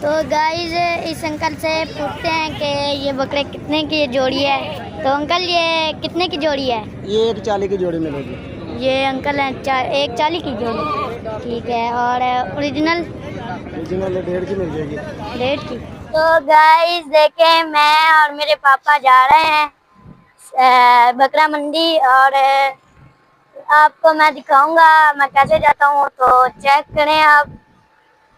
तो गाइस इस अंकल से पूछते हैं कि ये बकरे कितने की जोड़ी है। तो अंकल ये कितने की जोड़ी है? ये 140 की जोड़ी मिलेगी। ये अंकल है 140 की जोड़ी, ठीक है। और ओरिजिनल 1.5 की मिल जाएगी। 1.5 की। तो गाइस देखें, मैं और मेरे पापा जा रहे हैं बकरा मंडी, और आपको मैं दिखाऊंगा मैं कैसे जाता हूँ, तो चेक करें आप।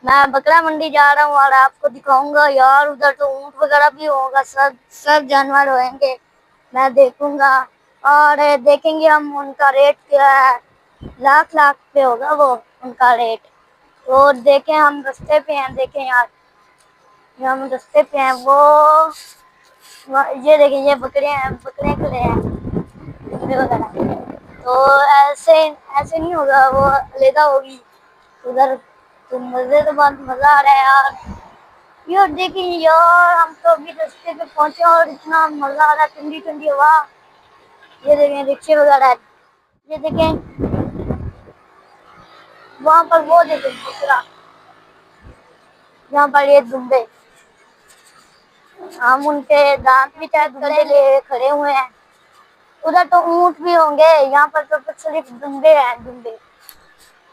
मैं बकरा मंडी जा रहा हूँ और आपको दिखाऊंगा यार, उधर तो ऊँट वगैरह भी होगा, सब जानवर होंगे, मैं देखूंगा और देखेंगे हम उनका रेट क्या है। लाख पे होगा वो उनका रेट। और देखें हम रास्ते पे हैं, देखें यार हम रास्ते पे हैं, ये देखें ये बकरे हैं, बकरे खड़े हैं बकरे वगैरह। तो ऐसे नहीं होगा, वो अलग होगी उधर। तो मजे तो बहुत मजा आ रहा है यार देखिए यार, हम तो अभी रास्ते पे पहुंचे और इतना मजा आ रहा है, ठंडी ठंडी हवा। ये देखें रिक्शे वगैरह, ये देखें वहां पर वो देखें दूसरा, यहाँ पर ये दुम्बे, हम उनके दांत भी चेक करे ले खड़े हुए हैं। उधर तो ऊंट भी होंगे, यहाँ पर तो सिर्फ दुम्बे हैं, दुम्बे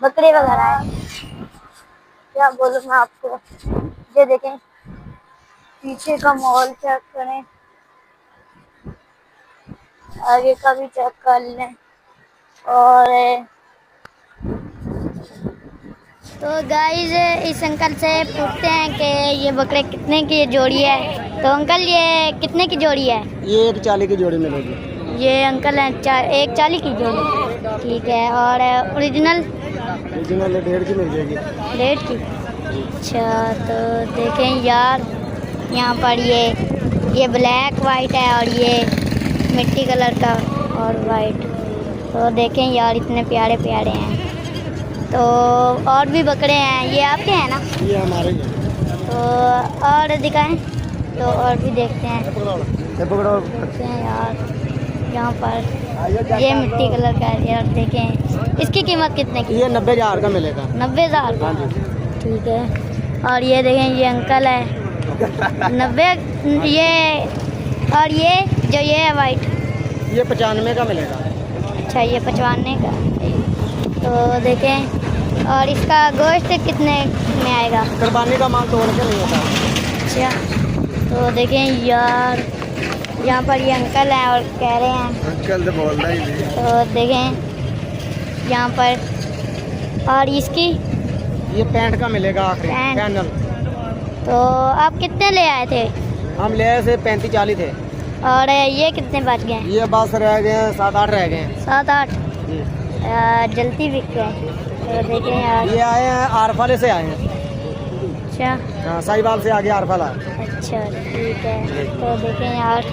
बकरे वगैरह हैं। क्या बोलूं मैं आपको, ये देखें पीछे का माहौल चेक करें, आगे का भी चेक कर लें। और तो गाइस इस अंकल से पूछते हैं कि ये बकरे कितने की जोड़ी है। तो अंकल ये कितने की जोड़ी है? ये 140 की जोड़ी मिलेगी। ये अंकल है 140 की जोड़ी, ठीक है। और ओरिजिनल 1.5 की मिल जाएगी। 1.5 की। अच्छा तो देखें यार, यहाँ पर ये ब्लैक वाइट है और ये मिट्टी कलर का और वाइट। तो देखें यार इतने प्यारे प्यारे हैं। तो और भी बकरे हैं, ये आपके हैं ना? ये हमारे हैं। तो और दिखाएं, तो और भी देखते हैं यार। यहाँ पर ये मिट्टी कलर का है यार, देखें इसकी कीमत कितने की? ये 90,000 का मिलेगा। 90,000 का, ठीक है। और ये देखें ये अंकल है 90, ये और ये जो ये है वाइट, ये 95 का मिलेगा। अच्छा ये 95 का। तो देखें और इसका गोश्त कितने में आएगा? कुर्बानी का माल तोड़ के नहीं होता। अच्छा तो देखें यार, यहाँ पर ये अंकल हैं और कह रहे हैं, अंकल तो बोल रहा ही नहीं। तो देखें यहाँ पर। और इसकी ये 65 का मिलेगा आखिरी पैंट। पैनल। तो आप कितने ले आए थे? हम ले आए थे 35-40 थे। और ये कितने बच गए? ये बस रह गए हैं 7-8 रह गए हैं। 7-8 जल्दी बिक गए। तो देखें यार, ये आए हैं आरफाले से आए हैं। अच्छा हाँ, साहिवाल से आगे आरफाला। अच्छा ठीक है। तो देखें यार